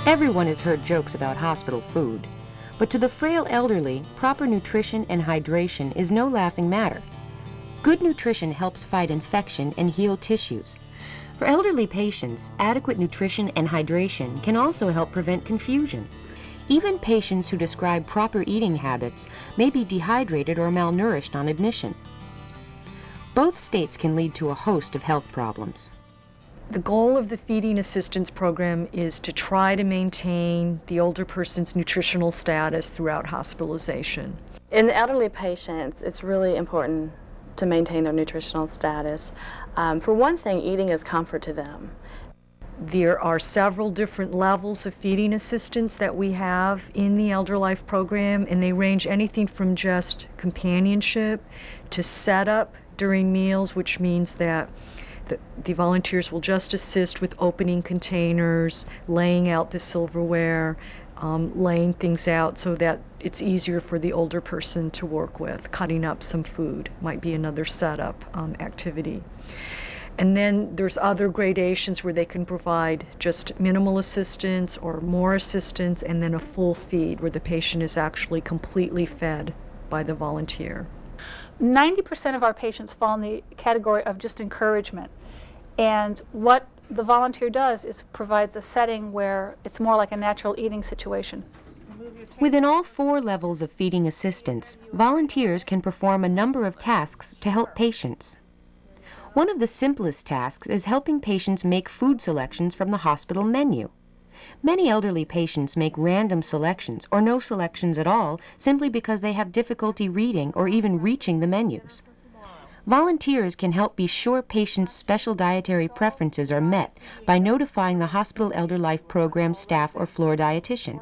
Everyone has heard jokes about hospital food, but to the frail elderly, proper nutrition and hydration is no laughing matter. Good nutrition helps fight infection and heal tissues. For elderly patients, adequate nutrition and hydration can also help prevent confusion. Even patients who describe proper eating habits may be dehydrated or malnourished on admission. Both states can lead to a host of health problems. The goal of the Feeding Assistance Program is to try to maintain the older person's nutritional status throughout hospitalization. In the elderly patients, it's really important to maintain their nutritional status. For one thing, eating is comfort to them. There are several different levels of feeding assistance that we have in the Elder Life program, and they range anything from just companionship to setup during meals, which means that the volunteers will just assist with opening containers, laying out the silverware, laying things out so that it's easier for the older person to work with. Cutting up some food might be another setup activity. And then there's other gradations where they can provide just minimal assistance or more assistance, and then a full feed where the patient is actually completely fed by the volunteer. 90% of our patients fall in the category of just encouragement. And what the volunteer does is provides a setting where it's more like a natural eating situation. Within all 4 levels of feeding assistance, volunteers can perform a number of tasks to help patients. One of the simplest tasks is helping patients make food selections from the hospital menu. Many elderly patients make random selections or no selections at all simply because they have difficulty reading or even reaching the menus. Volunteers can help be sure patients' special dietary preferences are met by notifying the Hospital Elder Life Program staff or floor dietitian.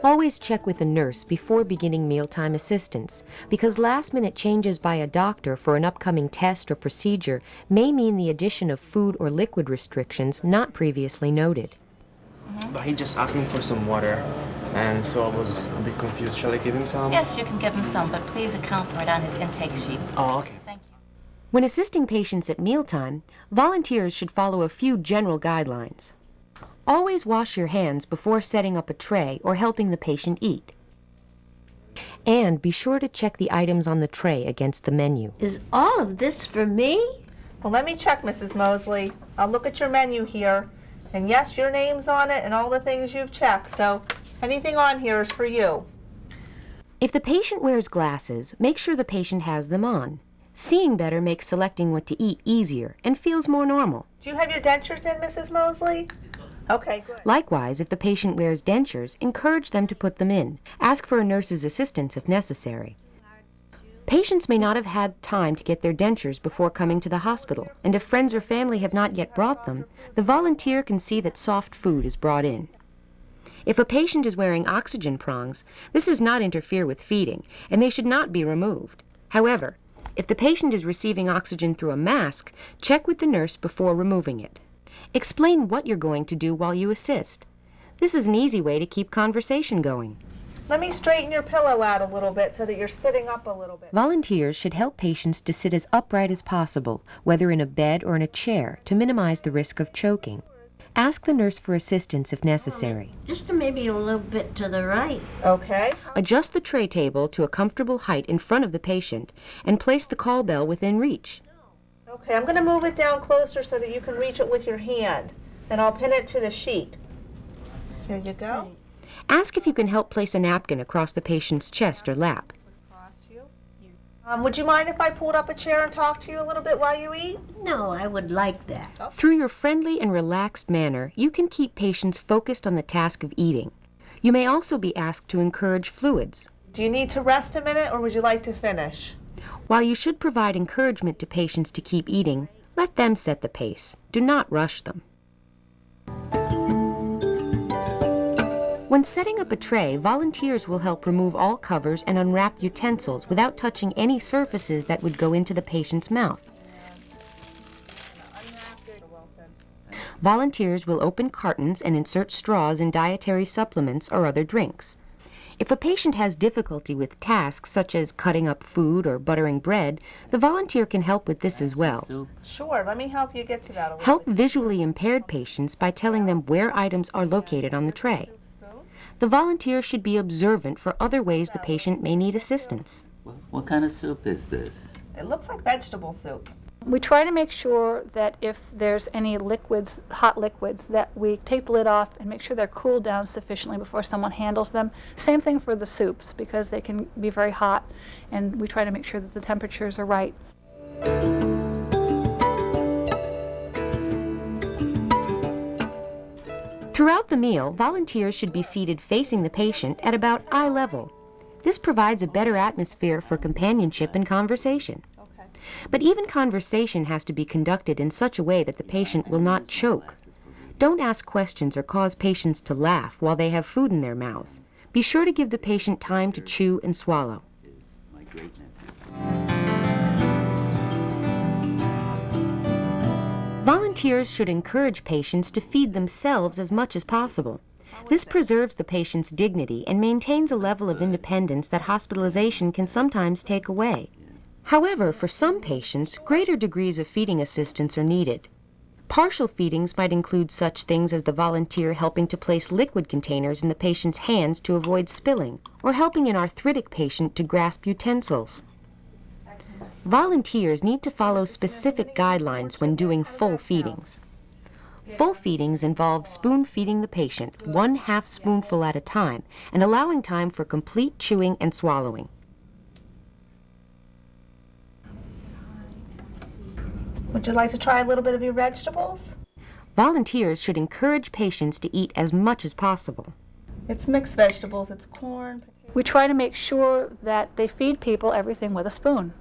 Always check with a nurse before beginning mealtime assistance, because last-minute changes by a doctor for an upcoming test or procedure may mean the addition of food or liquid restrictions not previously noted. But he just asked me for some water, and so I was a bit confused. Shall I give him some? Yes, you can give him some, but please account for it on his intake sheet. Oh, okay. Thank you. When assisting patients at mealtime, volunteers should follow a few general guidelines. Always wash your hands before setting up a tray or helping the patient eat. And be sure to check the items on the tray against the menu. Is all of this for me? Well, let me check, Mrs. Mosley. I'll look at your menu here. And yes, your name's on it and all the things you've checked, so anything on here is for you. If the patient wears glasses, make sure the patient has them on. Seeing better makes selecting what to eat easier and feels more normal. Do you have your dentures in, Mrs. Mosley? Okay, good. Likewise, if the patient wears dentures, encourage them to put them in. Ask for a nurse's assistance if necessary. Patients may not have had time to get their dentures before coming to the hospital, and if friends or family have not yet brought them, the volunteer can see that soft food is brought in. If a patient is wearing oxygen prongs, this does not interfere with feeding, and they should not be removed. However, if the patient is receiving oxygen through a mask, check with the nurse before removing it. Explain what you're going to do while you assist. This is an easy way to keep conversation going. Let me straighten your pillow out a little bit so that you're sitting up a little bit. Volunteers should help patients to sit as upright as possible, whether in a bed or in a chair, to minimize the risk of choking. Ask the nurse for assistance if necessary. Just maybe a little bit to the right. Okay. Adjust the tray table to a comfortable height in front of the patient and place the call bell within reach. Okay, I'm going to move it down closer so that you can reach it with your hand. Then I'll pin it to the sheet. Here you go. Ask if you can help place a napkin across the patient's chest or lap. Would you mind if I pulled up a chair and talked to you a little bit while you eat? No, I would like that. Through your friendly and relaxed manner, you can keep patients focused on the task of eating. You may also be asked to encourage fluids. Do you need to rest a minute or would you like to finish? While you should provide encouragement to patients to keep eating, let them set the pace. Do not rush them. When setting up a tray, volunteers will help remove all covers and unwrap utensils without touching any surfaces that would go into the patient's mouth. Volunteers will open cartons and insert straws in dietary supplements or other drinks. If a patient has difficulty with tasks such as cutting up food or buttering bread, the volunteer can help with this as well. Sure, let me help you get to that a little Help bit. visually impaired patients by telling them where items are located on the tray. The volunteer should be observant for other ways the patient may need assistance. What kind of soup is this? It looks like vegetable soup. We try to make sure that if there's any liquids, hot liquids, that we take the lid off and make sure they're cooled down sufficiently before someone handles them. Same thing for the soups, because they can be very hot, and we try to make sure that the temperatures are right. Throughout the meal, volunteers should be seated facing the patient at about eye level. This provides a better atmosphere for companionship and conversation. But even conversation has to be conducted in such a way that the patient will not choke. Don't ask questions or cause patients to laugh while they have food in their mouths. Be sure to give the patient time to chew and swallow. Volunteers should encourage patients to feed themselves as much as possible. This preserves the patient's dignity and maintains a level of independence that hospitalization can sometimes take away. However, for some patients, greater degrees of feeding assistance are needed. Partial feedings might include such things as the volunteer helping to place liquid containers in the patient's hands to avoid spilling, or helping an arthritic patient to grasp utensils. Volunteers need to follow specific guidelines when doing full feedings. Full feedings involve spoon-feeding the patient 1/2 spoonful at a time and allowing time for complete chewing and swallowing. Would you like to try a little bit of your vegetables? Volunteers should encourage patients to eat as much as possible. It's mixed vegetables. It's corn, potatoes. We try to make sure that they feed people everything with a spoon,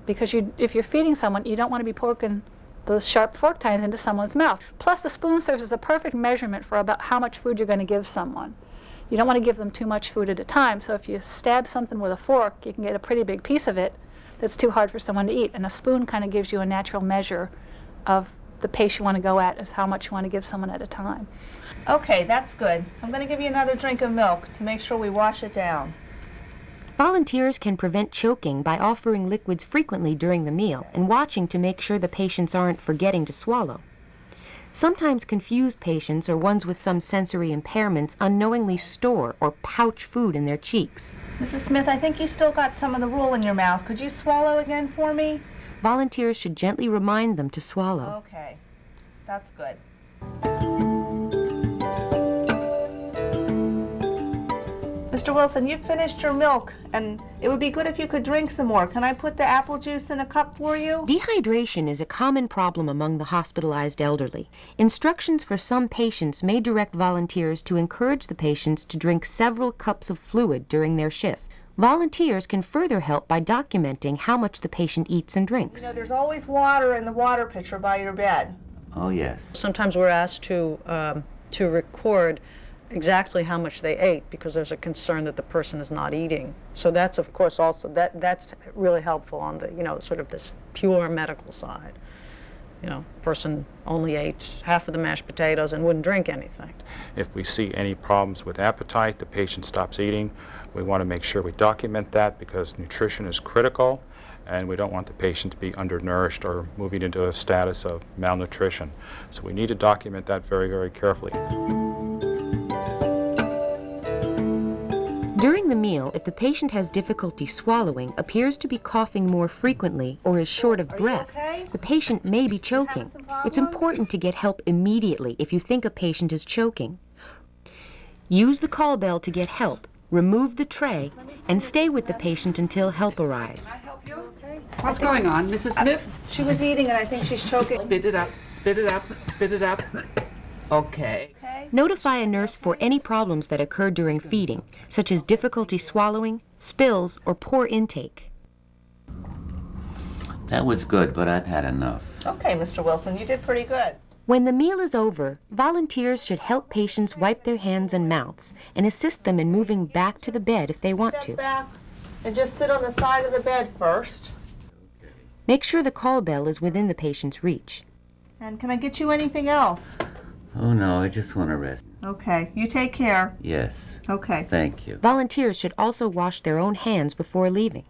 because if you're feeding someone, you don't want to be poking those sharp fork tines into someone's mouth. Plus, the spoon serves as a perfect measurement for about how much food you're going to give someone. You don't want to give them too much food at a time, so if you stab something with a fork, you can get a pretty big piece of it that's too hard for someone to eat. And a spoon kind of gives you a natural measure of the pace you want to go at, as how much you want to give someone at a time. Okay, that's good. I'm going to give you another drink of milk to make sure we wash it down. Volunteers can prevent choking by offering liquids frequently during the meal and watching to make sure the patients aren't forgetting to swallow. Sometimes confused patients or ones with some sensory impairments unknowingly store or pouch food in their cheeks. Mrs. Smith, I think you still got some of the roll in your mouth. Could you swallow again for me? Volunteers should gently remind them to swallow. Okay, that's good. Mr. Wilson, you've finished your milk, and it would be good if you could drink some more. Can I put the apple juice in a cup for you? Dehydration is a common problem among the hospitalized elderly. Instructions for some patients may direct volunteers to encourage the patients to drink several cups of fluid during their shift. Volunteers can further help by documenting how much the patient eats and drinks. You know, there's always water in the water pitcher by your bed. Oh, yes. Sometimes we're asked to record exactly how much they ate, because there's a concern that the person is not eating. So that's, of course, also that's really helpful on the, sort of this pure medical side. Person only ate half of the mashed potatoes and wouldn't drink anything. If we see any problems with appetite, the patient stops eating, we want to make sure we document that, because nutrition is critical, and we don't want the patient to be undernourished or moving into a status of malnutrition. So we need to document that very, very carefully. During the meal, if the patient has difficulty swallowing, appears to be coughing more frequently, or is short of breath, the patient may be choking. It's important to get help immediately if you think a patient is choking. Use the call bell to get help, remove the tray, and stay with the patient until help arrives. What's going on, Mrs. Smith? She was eating and I think she's choking. Spit it up, spit it up, spit it up. Okay. Notify a nurse for any problems that occur during feeding, such as difficulty swallowing, spills, or poor intake. That was good, but I've had enough. Okay, Mr. Wilson, you did pretty good. When the meal is over, volunteers should help patients wipe their hands and mouths and assist them in moving back to the bed if they want to. Step back and just sit on the side of the bed first. Make sure the call bell is within the patient's reach. And can I get you anything else? Oh, no, I just want to rest. Okay, you take care. Yes. Okay. Thank you. Volunteers should also wash their own hands before leaving.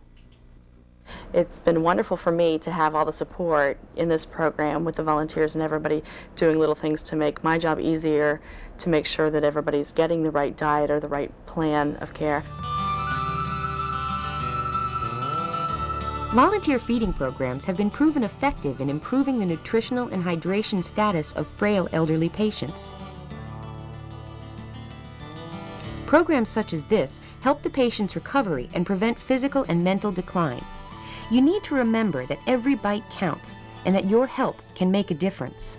It's been wonderful for me to have all the support in this program with the volunteers and everybody doing little things to make my job easier, to make sure that everybody's getting the right diet or the right plan of care. Volunteer feeding programs have been proven effective in improving the nutritional and hydration status of frail elderly patients. Programs such as this help the patient's recovery and prevent physical and mental decline. You need to remember that every bite counts and that your help can make a difference.